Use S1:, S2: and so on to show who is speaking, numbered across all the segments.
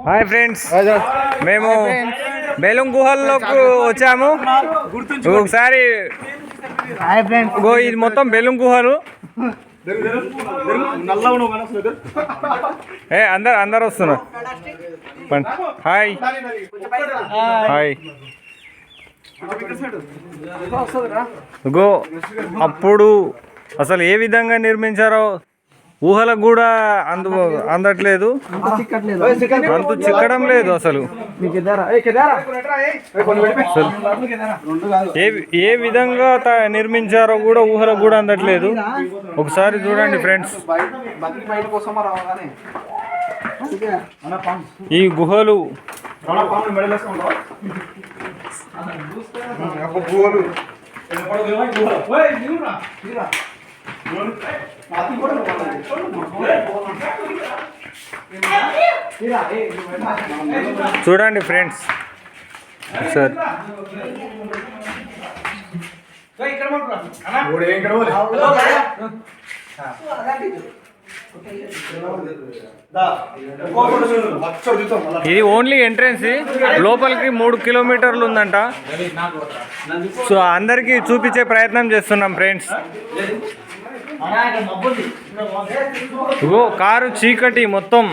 S1: Hi friends, మేము బెలూం గుహల్లోకి వచ్చాము. ఒకసారి ఇది మొత్తం బెలూం గుహలు. అందరు వస్తున్నారు. Hi hi. అప్పుడు అసలు ఏ విధంగా నిర్మించారో ఊహలకు కూడా అందట్లేదు, అంతు చిక్కడం లేదు. అసలు ఏ విధంగా నిర్మించారో కూడా ఊహలకు కూడా అందట్లేదు. ఒకసారి చూడండి ఫ్రెండ్స్, ఈ గుహలు చూడండి ఫ్రెండ్స్. సార్ ఇది ఓన్లీ ఎంట్రెన్స్, లోపలికి 3 కిలోమీటర్లు ఉందంట. సో అందరికీ చూపించే ప్రయత్నం చేస్తున్నాం ఫ్రెండ్స్. కారు చీకటి మొత్తం.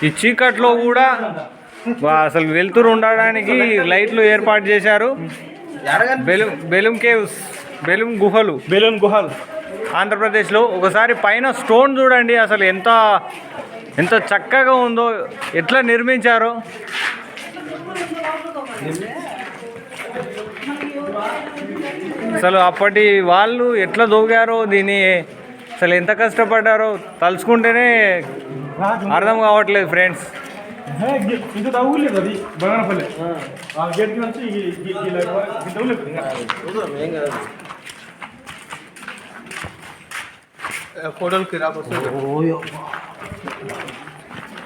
S1: ఈ చీకట్లో కూడా అసలు వెలుతురు ఉండడానికి లైట్లు ఏర్పాటు చేశారు. బెలూం గుహలు ఆంధ్రప్రదేశ్లో. ఒకసారి పైన స్టోన్ చూడండి, అసలు ఎంత చక్కగా ఉందో, ఎట్లా నిర్మించారో. అసలు అప్పటి వాళ్ళు ఎట్లా దోగారో, దీన్ని అసలు ఎంత కష్టపడ్డారో తలుచుకుంటేనే అర్థం కావట్లేదు ఫ్రెండ్స్.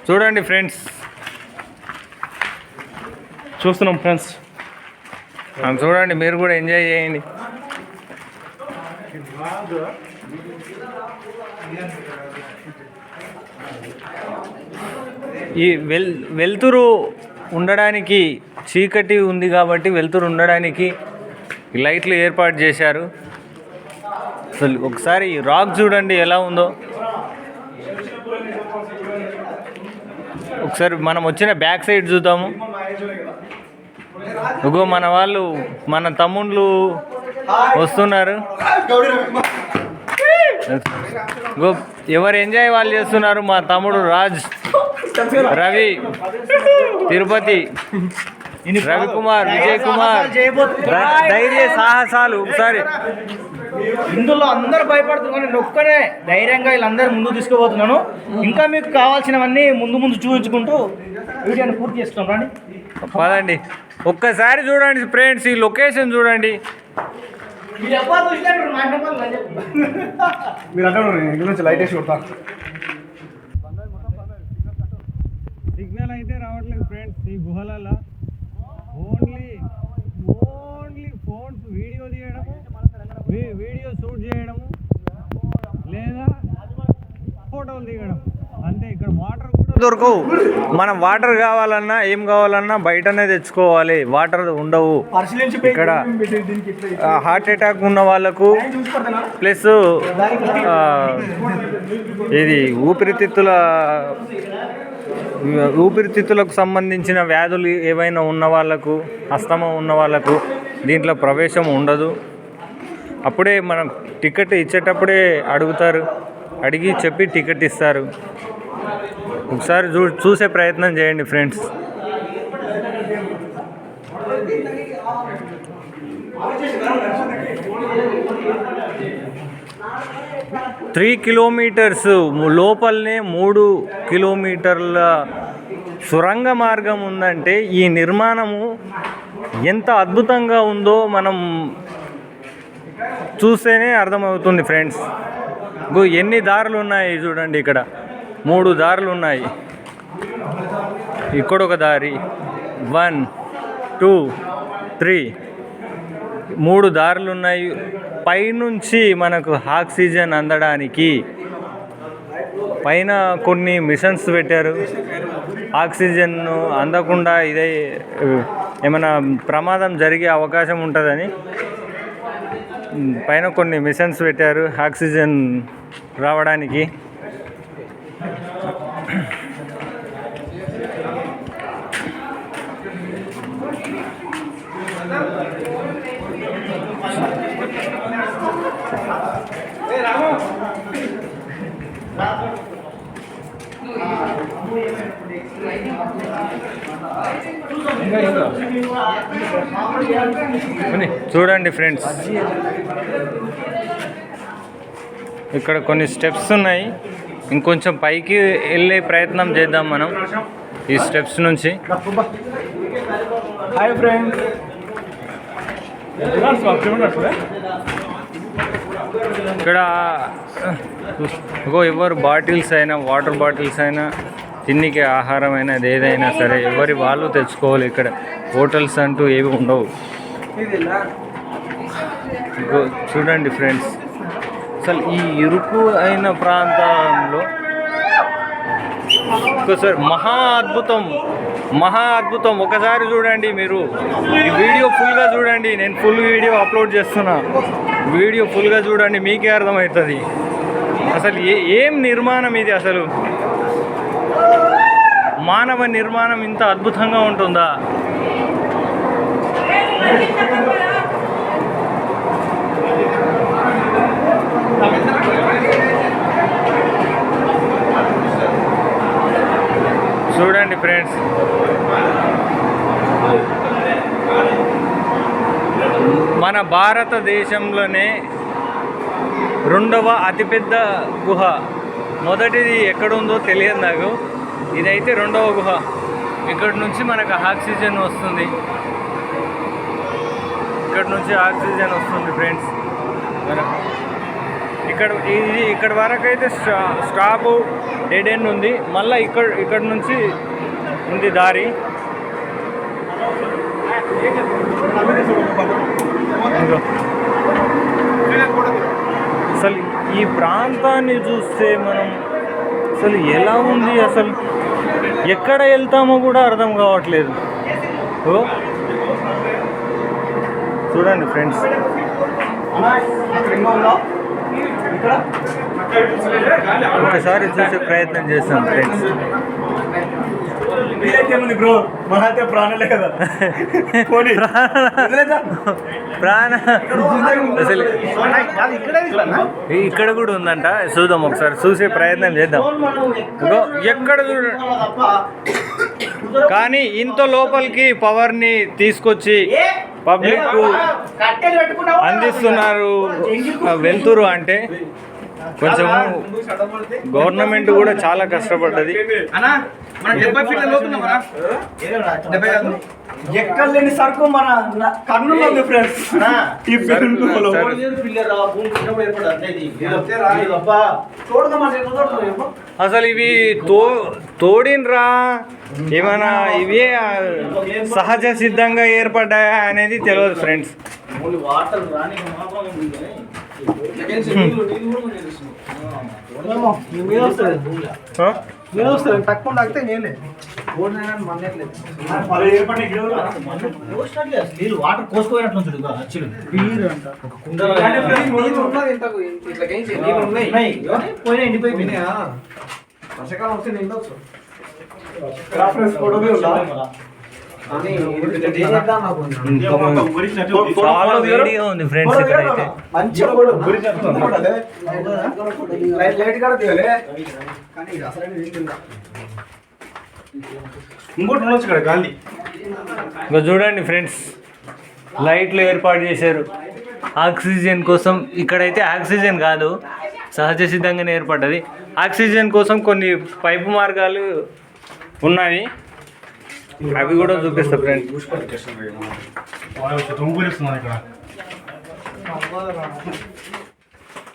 S1: చూడండి ఫ్రెండ్స్,
S2: చూస్తున్నాం ఫ్రెండ్స్.
S1: చూడండి, మీరు కూడా ఎంజాయ్ చేయండి. ఈ వెలుతురు ఉండడానికి, చీకటి ఉంది కాబట్టి వెలుతురు ఉండడానికి లైట్లు ఏర్పాటు చేశారు. అసలు ఒకసారి రాక్ చూడండి ఎలా ఉందో. ఒకసారి మనం వచ్చిన బ్యాక్ సైడ్ చూద్దాము. మన వాళ్ళు, మన తమ్ముళ్ళు వస్తున్నారు. ఎవరు ఎంజాయ్ వాళ్ళు చేస్తున్నారు. మా తమ్ముడు రాజ్, రవి, తిరుపతి, రవికుమార్, విజయ్ కుమార్, ధైర్య సాహసాలు. ఒకసారి
S2: ఇందులో అందరు భయపడుతున్నారు, నేను ఒక్కనే ధైర్యంగా వీళ్ళందరూ ముందు తీసుకుపోతున్నాను. ఇంకా మీకు కావాల్సినవన్నీ ముందు చూపించుకుంటూ వీడియోని పూర్తి చేస్తున్నాం. రండి
S1: పదండి. ఒక్కసారి చూడండి ఫ్రెండ్స్, ఈ లొకేషన్ చూడండి.
S2: లైట్ వేసి కొడతా.
S1: సిగ్నల్ అయితే రావట్లేదు ఫ్రెండ్స్ ఈ గుహలలో. ఓన్లీ ఫోన్స్ వీడియో తీయడము, వీడియో షూట్ చేయడము, లేదా ఫోటోలు దిగడం అంతే. ఇక్కడ వాటర్ కూడా దొరకవు. మనం వాటర్ కావాలన్నా ఏం కావాలన్నా బయటనే తెచ్చుకోవాలి, వాటర్ ఉండవు ఇక్కడ. హార్ట్ అటాక్ ఉన్న వాళ్ళకు, ప్లస్ ఇది ఊపిరితిత్తులకు సంబంధించిన వ్యాధులు ఏవైనా ఉన్న వాళ్ళకు, అస్తమా ఉన్న వాళ్ళకు దీంట్లో ప్రవేశం ఉండదు. అప్పుడే మనం టికెట్ ఇచ్చేటప్పుడే అడుగుతారు, అడిగి చెప్పి టికెట్ ఇస్తారు. ఒకసారి చూసే ప్రయత్నం చేయండి ఫ్రెండ్స్. త్రీ కిలోమీటర్స్ లోపలనే 3 కిలోమీటర్ల సొరంగ మార్గం ఉందంటే ఈ నిర్మాణము ఎంత అద్భుతంగా ఉందో మనం చూస్తేనే అర్థమవుతుంది ఫ్రెండ్స్. ఎన్ని దారులు ఉన్నాయి చూడండి. ఇక్కడ 3 దారులు ఉన్నాయి. ఇక్కడ ఒక దారి, 1, 2, 3 3 దారులు ఉన్నాయి. పైనుంచి మనకు ఆక్సిజన్ అందడానికి పైన కొన్ని మిషన్స్ పెట్టారు. ఆక్సిజన్ అందకుండా ఇదే ఏమైనా ప్రమాదం జరిగే అవకాశం ఉంటుందని పైన కొన్ని మిషన్స్ పెట్టారు ఆక్సిజన్ రావడానికి. చూడండి ఫ్రెండ్స్, ఇక్కడ కొన్ని స్టెప్స్ ఉన్నాయి. ఇంకొంచెం పైకి వెళ్ళే ప్రయత్నం చేద్దాం మనం ఈ స్టెప్స్ నుంచి.
S2: హాయ్ ఫ్రెండ్స్,
S1: ఇక్కడ ఎవరు బాటిల్స్ అయినా, వాటర్ బాటిల్స్ అయినా, తిన్నికి ఆహారం అయినా, అది ఏదైనా సరే ఎవరి వాళ్ళు తెచ్చుకోవాలి. ఇక్కడ హోటల్స్ అంటూ ఏవి ఉండవు. చూడండి ఫ్రెండ్స్, అసలు ఈ ఇరుకు అయిన ప్రాంతంలో ఒకసారి మహా అద్భుతం ఒకసారి చూడండి. మీరు ఈ వీడియో ఫుల్గా చూడండి. నేను ఫుల్ వీడియో అప్లోడ్ చేస్తున్నా. వీడియో ఫుల్గా చూడండి, మీకే అర్థమవుతుంది అసలు ఏం నిర్మాణం ఇది. అసలు మానవ నిర్మాణం ఇంత అద్భుతంగా ఉంటుందా? చూడండి ఫ్రెండ్స్, మన భారతదేశంలోనే రెండవ అతిపెద్ద గుహ. మొదటిది ఎక్కడుందో తెలియదు నాకు, ఇదైతే రెండవ గుహ. ఇక్కడ నుంచి మనకు ఆక్సిజన్ వస్తుంది. ఇక్కడ నుంచి ఆక్సిజన్ వస్తుంది ఫ్రెండ్స్. ఇక్కడ వరకు అయితే స్టాప్ డెడ్ ఎండ్ ఉంది. మళ్ళీ ఇక్కడ నుంచి ఉంది దారి. అసలు ఈ ప్రాంతాన్ని చూస్తే మనం అసలు ఎలా ఉంది, అసలు ఎక్కడ వెళ్తామో కూడా అర్థం కావట్లేదు. చూడండి ఫ్రెండ్స్, ఒకసారి చూసే ప్రయత్నం చేస్తాం ఫ్రెండ్స్. ప్రాణ అసలు ఇక్కడ కూడా ఉందంట. చూద్దాం, ఒకసారి చూసే ప్రయత్నం చేద్దాం. ఎక్కడ చూడ కానీ ఇంత లోపలికి పవర్ని తీసుకొచ్చి పబ్లిక్ అందిస్తున్నారు. వెళ్తురు అంటే కొంచెం గవర్నమెంట్ కూడా చాలా కష్టపడ్డది.
S2: ఎక్కడ లేని సరుకు మన కర్నూలు ఉంది ఫ్రెండ్స్.
S1: అసలు ఇవి తోడినరా ఏమైనా ఇవే సహజ సిద్ధంగా ఏర్పడ్డాయా అనేది తెలియదు ఫ్రెండ్స్.
S2: తక్కువ తాగితే నేనే వాటర్ కోసుకోపోయినట్లు పోయినా ఎండిపోయి వర్షాకాలం వస్తే నిండొచ్చు.
S1: చాలా వేడిగా ఉంది ఫ్రెండ్స్. ఇక్కడైతే ఇంకా చూడండి ఫ్రెండ్స్, లైట్లు ఏర్పాటు చేశారు ఆక్సిజన్ కోసం. ఇక్కడైతే ఆక్సిజన్ కాదు, సహజ సిద్ధంగానే ఏర్పడ్డది. ఆక్సిజన్ కోసం కొన్ని పైపు మార్గాలు ఉన్నాయి, అవి కూడా చూపిస్తా ఫ్రెండ్స్.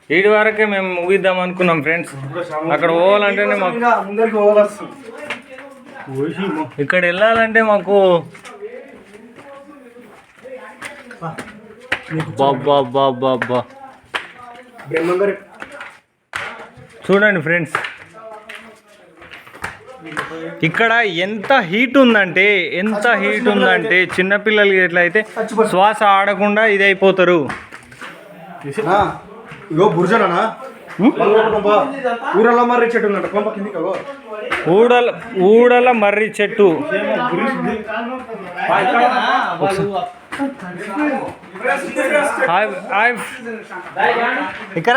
S1: వీడి వరకే మేము ముగిద్దాం అనుకున్నాం ఫ్రెండ్స్. అక్కడ పోవాలంటేనే మాకు, ఇక్కడ వెళ్ళాలంటే మాకు బాబా చూడండి ఫ్రెండ్స్, ఇక్కడ ఎంత హీట్ ఉందంటే చిన్నపిల్లలు ఎట్లయితే శ్వాస ఆడకుండా ఇది అయిపోతారు.
S3: ఇగో బుర్జనా ఊరల మర్రి చెట్టు ఉందంట కొంప కిందికి.
S1: ఊడల మర్రి చెట్టు. ఇక్కడ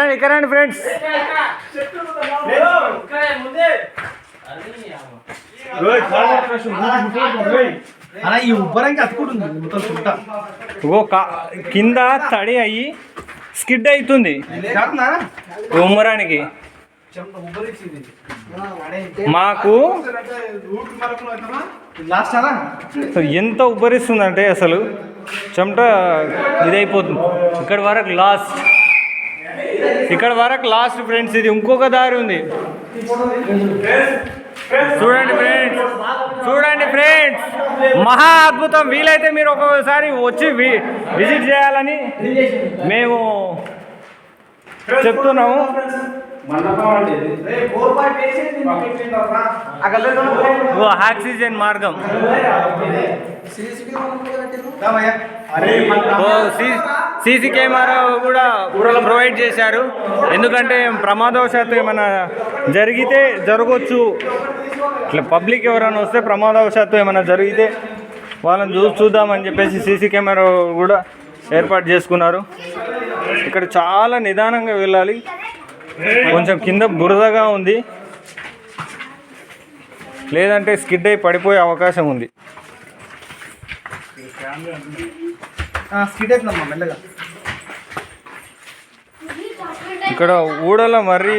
S1: ఫ్రెండ్స్.
S2: ఈ ఉబ్బరంగా అతుకుంటుంది మొత్తం చుట్ట.
S1: కింద తడి అయ్యి స్కిడ్ అవుతుంది ఉమ్మరానికి. మాకు ఎంత ఉబ్బరిస్తుందంటే అసలు చెమట ఇదైపోతుంది. ఇక్కడ వరకు లాస్ట్ ఫ్రెండ్స్. ఇది ఇంకొక దారి ఉంది. చూడండి ఫ్రెండ్స్ మహా అద్భుతం. వీలైతే మీరు ఒక్కొక్కసారి వచ్చి విజిట్ చేయాలని మేము చెప్తున్నాము. ఆక్సిజన్ మార్గం సీసీ కెమెరా కూడా ప్రొవైడ్ చేశారు. ఎందుకంటే ప్రమాదవశాత్తు ఏమైనా జరగవచ్చు. ఇట్లా పబ్లిక్ ఎవరైనా వస్తే ప్రమాదవశాత్తు ఏమైనా జరిగితే వాళ్ళని చూద్దామని చెప్పేసి సీసీ కెమెరా కూడా ఏర్పాటు చేసుకున్నారు. ఇక్కడ చాలా నిదానంగా వెళ్ళాలి. కొంచెం కింద బురదగా ఉంది, లేదంటే స్కిడ్ అయి పడిపోయే అవకాశం ఉంది. ఇక్కడ ఊడల మర్రి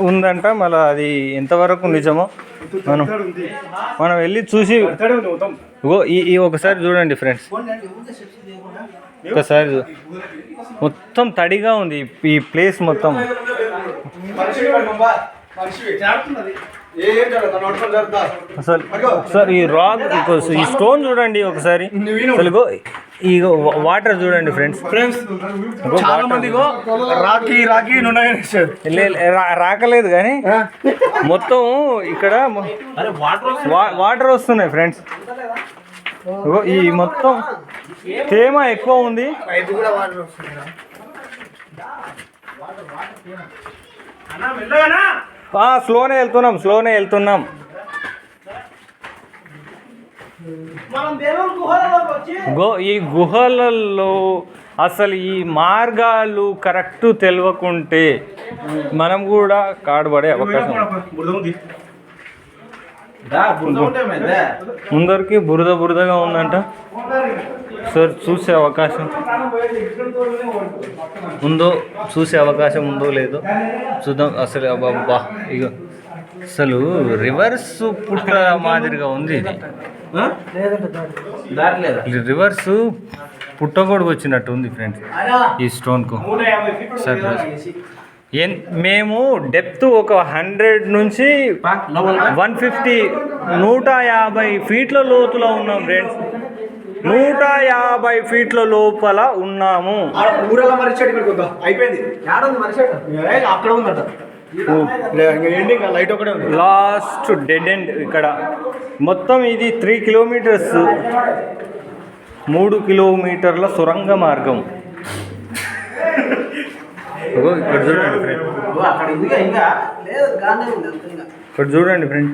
S1: ఉందంట. మళ్ళీ అది ఎంతవరకు నిజమో మనం వెళ్ళి చూసి ఈ ఒకసారి చూడండి ఫ్రెండ్స్. ఒకసారి మొత్తం తడిగా ఉంది ఈ ప్లేస్ మొత్తం. అసలు ఒకసారి ఈ స్టోన్ చూడండి ఒకసారి. అసలు ఈ వాటర్ చూడండి ఫ్రెండ్స్.
S3: చాలా మంది
S1: రాకలేదు కానీ మొత్తం ఇక్కడ వాటర్ వస్తున్నాయి ఫ్రెండ్స్. ఈ మొత్తం తేమ ఎక్కువ ఉంది. స్లోనే వెళ్తున్నాం. ఈ గుహలలో అసలు ఈ మార్గాలు కరెక్ట్ తెలియకుంటే మనం కూడా కాడబడే అవకాశం. ముందరికి బురదగా ఉందంట. సార్ చూసే అవకాశం ఉందో లేదో చూద్దాం. అసలు అబ్బా ఇక అసలు రివర్స్ పుట్ట మాదిరిగా ఉంది ఇది. రివర్స్ పుట్టగొడుగు వచ్చినట్టు ఉంది ఫ్రెండ్స్ ఈ స్టోన్కు. సార్ మేము డెప్త్ ఒక 100 నుంచి 150 150 ఫీట్ల లోతులో ఉన్నాం ఫ్రెండ్స్. 150 ఫీట్ల లోపల ఉన్నాము. లాస్ట్ డెడ్ ఎండ్ ఇక్కడ. మొత్తం ఇది 3 కిలోమీటర్స్, 3 కిలోమీటర్ల సొరంగ మార్గం. ఇక్కడ చూడండి ఫ్రెండ్, ఫ్రెండ్.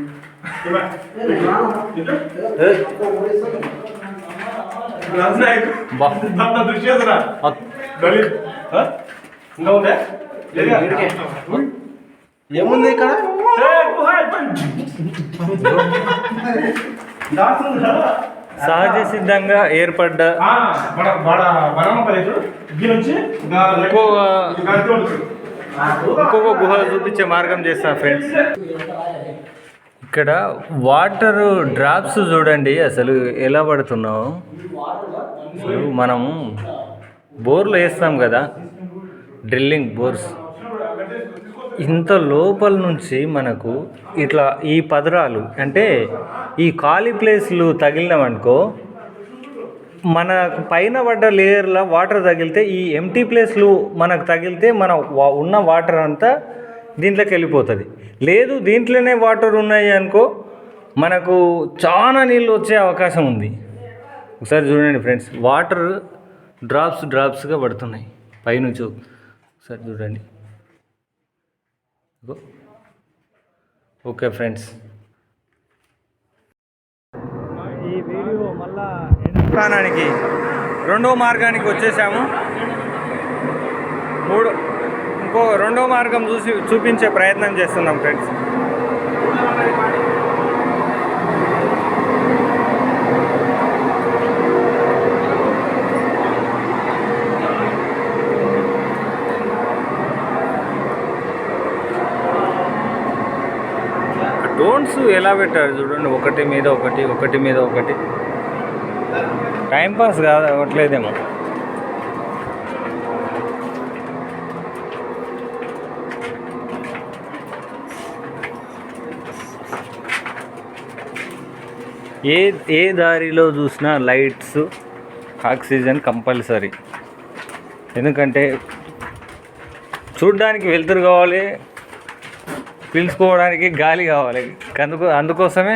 S2: ఏముంది ఇక్కడ?
S1: సహజ సిద్ధంగా ఏర్పడ్డ ఇంకొక గుహ చూపించే మార్గం చేస్తా ఫ్రెండ్స్. ఇక్కడ వాటర్ డ్రాప్స్ చూడండి అసలు ఎలా పడుతున్నావు. అసలు మనము బోర్లు వేస్తాం కదా, డ్రిల్లింగ్ బోర్స్, ఇంత లోపల నుంచి మనకు ఇట్లా ఈ పదరాలు అంటే ఈ ఖాళీ ప్లేస్లు తగిలినామనుకో, మన పైన పడ్డ లేయర్లో వాటర్ తగిలితే ఈ ఎంటీ ప్లేస్లు మనకు తగిలితే మన ఉన్న వాటర్ అంతా దీంట్లోకి వెళ్ళిపోతుంది. లేదు దీంట్లోనే వాటర్ ఉన్నాయి అనుకో, మనకు చాలా నీళ్ళు వచ్చే అవకాశం ఉంది. ఒకసారి చూడండి ఫ్రెండ్స్, వాటర్ డ్రాప్స్గా పడుతున్నాయి పైనుంచి. ఒకసారి చూడండి. ఓకే ఫ్రెండ్స్, ఈ వీడియో మళ్ళా స్థానానికి రెండో మార్గానికి వచ్చేసాము. ఇంకో రెండో మార్గం చూపించే ప్రయత్నం చేస్తున్నాం ఫ్రెండ్స్. డోన్స్ ఎలా పెట్టారు చూడండి, ఒకటి మీద ఒకటి. టైంపాస్ కాదు అవ్వట్లేదేమో. ఏ దారిలో చూసినా లైట్స్, ఆక్సిజన్ కంపల్సరీ. ఎందుకంటే చూడ్డానికి వెలుతురు కావాలి, పీల్చుకోవడానికి గాలి కావాలి. అందుకోసమే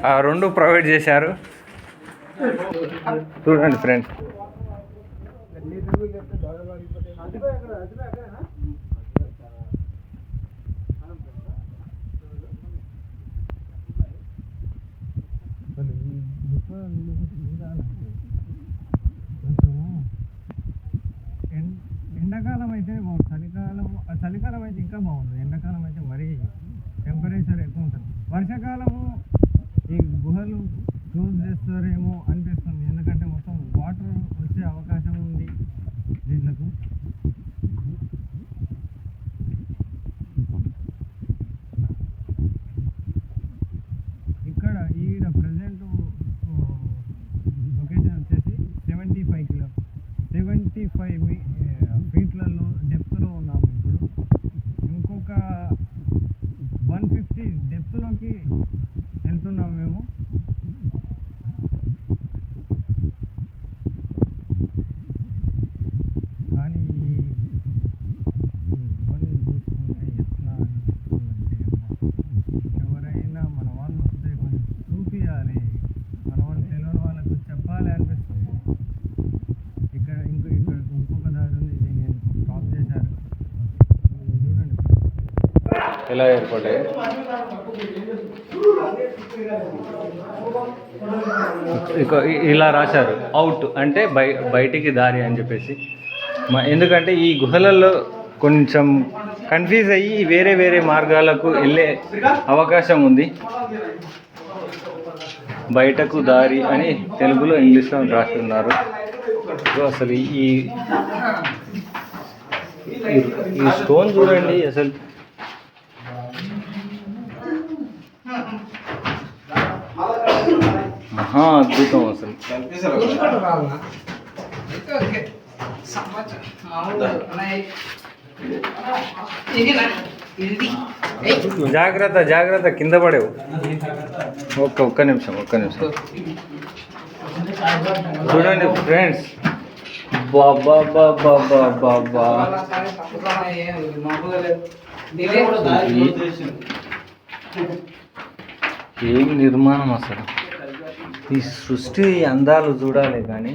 S1: ఆ రెండు ప్రొవైడ్ చేశారు. చూడండి ఫ్రెండ్స్, ఎండాకాలం అయితే చలికాలం అయితే ఇంకా బాగుంటుంది. ఎండాకాలం అయితే మరీ టెంపరేచర్ ఎక్కువ ఉంటుంది. వర్షాకాలము ఈ గుహలు క్లోజ్ చేస్తారేమో అనిపిస్తుంది, ఎందుకంటే మొత్తం వాటర్ వచ్చే అవకాశం ఉంది దీంట్లకు. ఈడ ప్రజెంట్ లొకేషన్ వచ్చేసి 75 ఫీట్లలో డెప్త్లో ఉన్నాము ఇప్పుడు. ఇంకొక 150 డెప్త్లోకి వెళ్తున్నాము మేము. కానీ ఇవన్నీ చూసుకుంటే ఎట్లా అనిపిస్తుందంటే, ఎవరైనా మన వాళ్ళు వస్తే కొంచెం చూపించాలి, మన వాళ్ళు తెలియని వాళ్ళకు చెప్పాలి అనిపిస్తుంది. ఇక్కడ ఇంకొక దారి ఉంది, దీన్ని స్టాప్ చేశారు. చూడండి ఎలా ఏర్పడ్డాయి. ఇలా రాశారు, అవుట్ అంటే బయటికి దారి అని చెప్పేసి. ఎందుకంటే ఈ గుహలలో కొంచెం కన్ఫ్యూజ్ అయ్యి వేరే మార్గాలకు వెళ్ళే అవకాశం ఉంది. బయటకు దారి అని తెలుగులో, ఇంగ్లీష్లో రాసి ఉన్నారు. అసలు ఈ స్టోన్ చూడండి, అసలు మహా అద్భుతం. అసలు జాగ్రత్త కింద పడేవు. ఒక్క నిమిషం చూడండి ఫ్రెండ్స్. బాబా ఏం నిర్మాణం అసలు. ఈ సృష్టి అందాలు చూడాలి. కానీ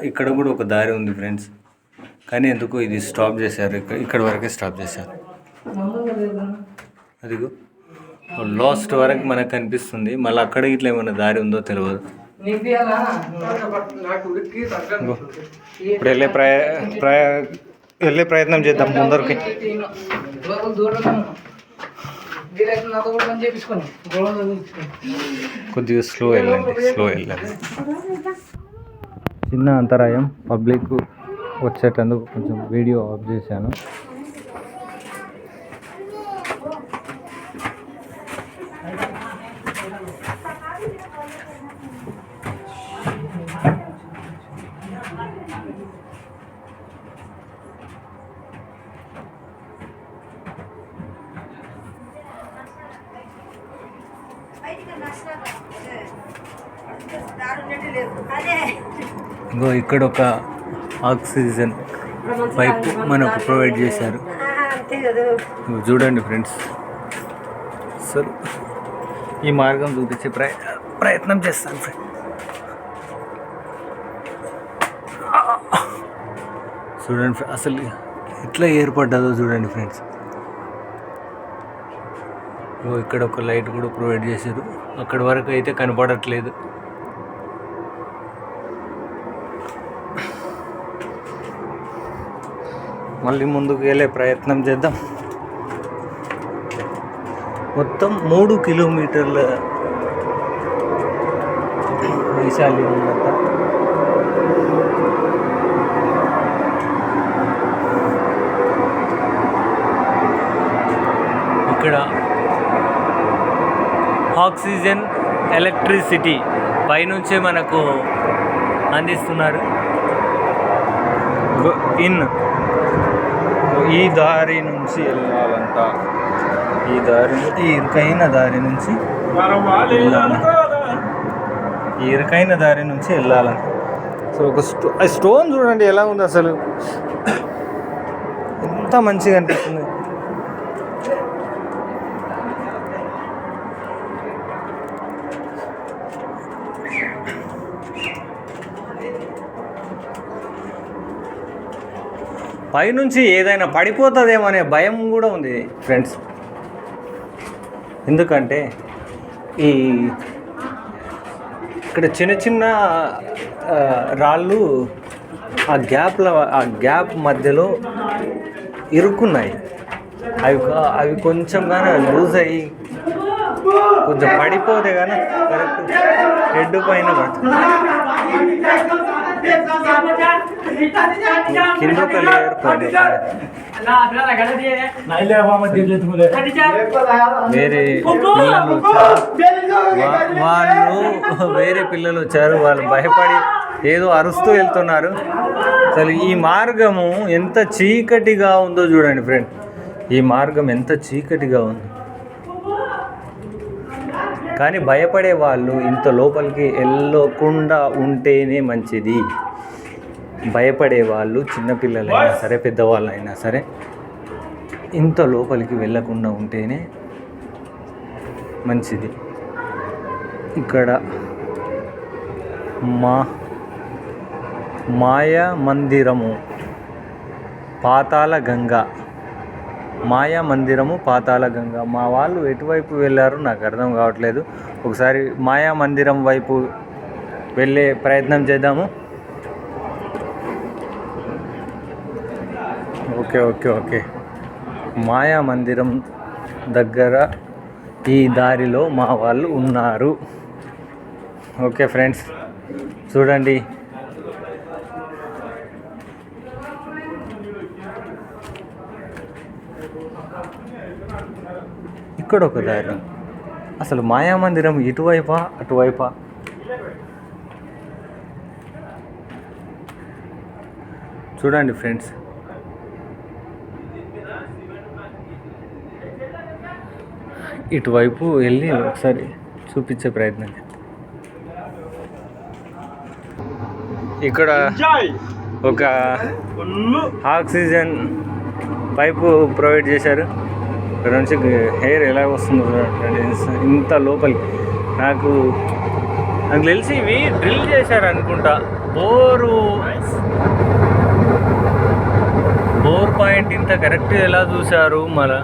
S1: ఇక్కడ కూడా ఒక దారి ఉంది ఫ్రెండ్స్, కానీ ఎందుకు ఇది స్టాప్ చేశారు. ఇక్కడ వరకే స్టాప్ చేశారు. అదిగో లాస్ట్ వరకు మనకు కనిపిస్తుంది. మళ్ళీ అక్కడ ఇట్లా ఏమైనా దారి ఉందో తెలియదు. ఇప్పుడు వెళ్ళే ప్రయత్నం చేద్దాం ముందరికి. కొద్దిగా స్లో వెళ్ళండి. చిన్న అంతరాయం, పబ్లిక్ వచ్చేటందుకు కొంచెం వీడియో ఆఫ్ చేశాను. ఇక్కడ ఒక ఆక్సిజన్ పైప్ మనకు ప్రొవైడ్ చేశారు. చూడండి ఫ్రెండ్స్, అసలు ఈ మార్గం చూపించే ప్రయత్నం చేస్తాను ఫ్రెండ్. చూడండి అసలు ఎట్లా ఏర్పడ్డదో చూడండి ఫ్రెండ్స్. ఇక్కడ ఒక లైట్ కూడా ప్రొవైడ్ చేశారు, అక్కడి వరకు అయితే కనపడట్లేదు. మళ్ళీ ముందుకు వెళ్ళే ప్రయత్నం చేద్దాం. మొత్తం 3 కిలోమీటర్ల వైశాల్యం ఉందంట. ఇక్కడ ఆక్సిజన్, ఎలక్ట్రిసిటీ పైనుంచే మనకు అందిస్తున్నారు. ఈ దారి నుంచి వెళ్ళాలంట, ఈ ఇరుకైన దారి నుంచి వెళ్ళాలంట. సో ఒక స్టోన్ చూడండి ఎలా ఉంది, అసలు ఎంత మంచిగా అనిపిస్తుంది. పైనుంచి ఏదైనా పడిపోతుందేమో అనే భయం కూడా ఉంది ఫ్రెండ్స్. ఎందుకంటే ఇక్కడ చిన్న చిన్న రాళ్ళు ఆ గ్యాప్ మధ్యలో ఇరుక్కున్నాయి. అవి కొంచెం కానీ లూజ్ అయ్యి కొంచెం పడిపోతే కానీ కరెక్ట్ హెడ్ పైన పడుతుంది. కిందకి వేరే పిల్లలు వచ్చారు, వాళ్ళు భయపడి ఏదో అరుస్తూ వెళ్తున్నారు. అసలు ఈ మార్గము ఎంత చీకటిగా ఉందో చూడండి ఫ్రెండ్, ఈ మార్గం ఎంత చీకటిగా ఉంది. కానీ భయపడే వాళ్ళు ఇంత లోపలికి వెళ్ళకుండా ఉంటేనే మంచిది. భయపడే వాళ్ళు చిన్నపిల్లలైనా సరే పెద్దవాళ్ళైనా సరే ఇంత లోపలికి వెళ్ళకుండా ఉంటేనే మంచిది. ఇక్కడ మాయా మందిరము పాతాళ గంగ. మా వాళ్ళు ఎటువైపు వెళ్ళారు నాకు అర్థం కావట్లేదు. ఒకసారి మాయా మందిరం వైపు వెళ్ళే ప్రయత్నం చేద్దాము. ఓకే మాయా మందిరం దగ్గర ఈ దారిలో మా వాళ్ళు ఉన్నారు. ఓకే ఫ్రెండ్స్ చూడండి, ఇక్కడ ఒక దారి. అసలు మాయామందిరం ఇటువైపా అటువైపా? చూడండి ఫ్రెండ్స్, ఇటువైపు వెళ్ళి ఒకసారి చూపించే ప్రయత్నం. ఇక్కడ ఒక ఆక్సిజన్ పైపు ప్రొవైడ్ చేశారు. ఇక్కడ నుంచి హెయిర్ ఎలా వస్తుందో ఇంత లోపలికి. నాకు తెలిసి ఇవి డ్రిల్ చేశారు అనుకుంటా. బోర్ పాయింట్ ఇంత కరెక్ట్ ఎలా చూశారు, మళ్ళా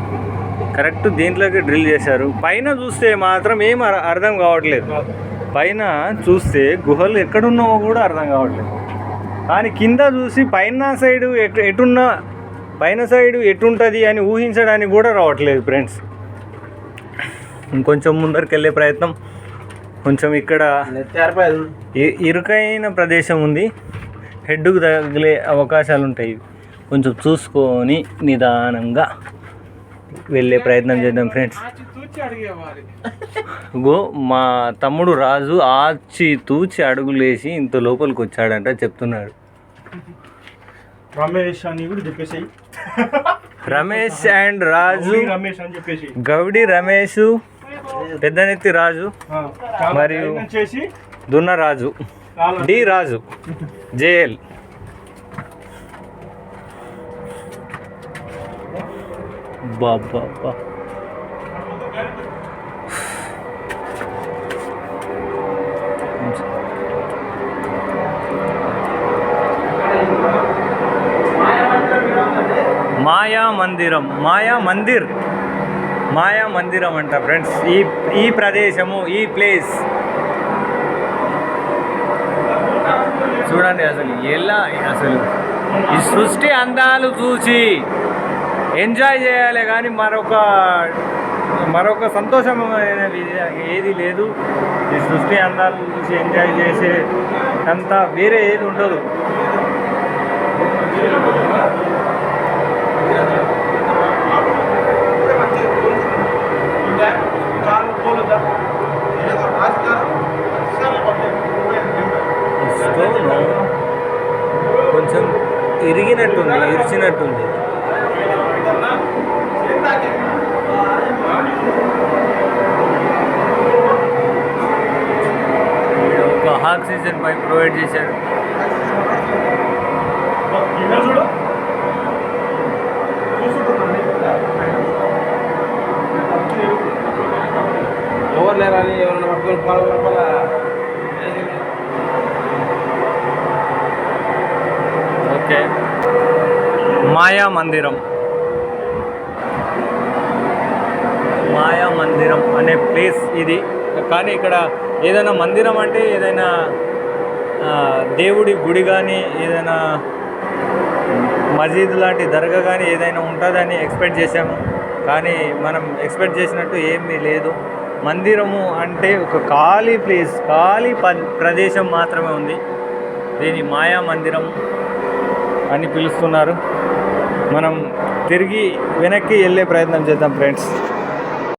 S1: కరెక్ట్ దీంట్లోకి డ్రిల్ చేశారు. పైన చూస్తే మాత్రం ఏం అర్థం కావట్లేదు. పైన చూస్తే గుహలు ఎక్కడున్నావో కూడా అర్థం కావట్లేదు. కానీ కింద చూసి పైన సైడు ఎటుంటుంది అని ఊహించడానికి కూడా రావట్లేదు ఫ్రెండ్స్. ఇంకొంచెం ముందరికి వెళ్ళే ప్రయత్నం. కొంచెం ఇక్కడ ఇరుకైన ప్రదేశం ఉంది, హెడ్కు తగిలే అవకాశాలు ఉంటాయి. కొంచెం చూసుకొని నిదానంగా వెళ్ళే ప్రయత్నం చేద్దాం ఫ్రెండ్స్. మా తమ్ముడు రాజు ఆచి అడుగులేసి ఇంత లోపలికి వచ్చాడంట చెప్తున్నాడు.
S3: రమేష్ అని కూడా చెప్పేసి,
S1: రమేష్ అండ్ రాజు, గౌడి రమేష్, పెద్దనెత్తి రాజు మరియు దున్న రాజు, డి రాజు, అబ్బా అబ్బా అబ్బా. మాయా మందిరం అంట ఫ్రెండ్స్ ఈ ప్రదేశము, ఈ ప్లేస్ చూడండి. అసలు ఈ సృష్టి అందాలు చూసి ఎంజాయ్ చేయాలి కానీ మరొక సంతోషమైనది ఏది లేదు. ఈ సృష్టి అందాలు చూసి ఎంజాయ్ చేసే అంతా వేరే ఏది ఉండదు. కొంచెం ఇరిచినట్టుంది. ఒక ఆక్సిజన్ పైప్ ప్రొవైడ్ చేశారు.
S2: ఎవరు లేరని ఎవరైనా పట్టుకొని
S1: ఓకే, మాయా మందిరం అనే ప్లేస్ ఇది. కానీ ఇక్కడ ఏదైనా మందిరం అంటే ఏదైనా దేవుడి గుడి కానీ, ఏదైనా మసీద్ లాంటి దర్గా కానీ ఏదైనా ఉంటుందని ఎక్స్పెక్ట్ చేశాము. కానీ మనం ఎక్స్పెక్ట్ చేసినట్టు ఏమీ లేదు. మందిరము అంటే ఒక ఖాళీ ప్లేస్, ప్రదేశం మాత్రమే ఉంది. దీని మాయా మందిరం అని పిలుస్తున్నారు. మనం తిరిగి వెనక్కి వెళ్ళే ప్రయత్నం చేద్దాం ఫ్రెండ్స్.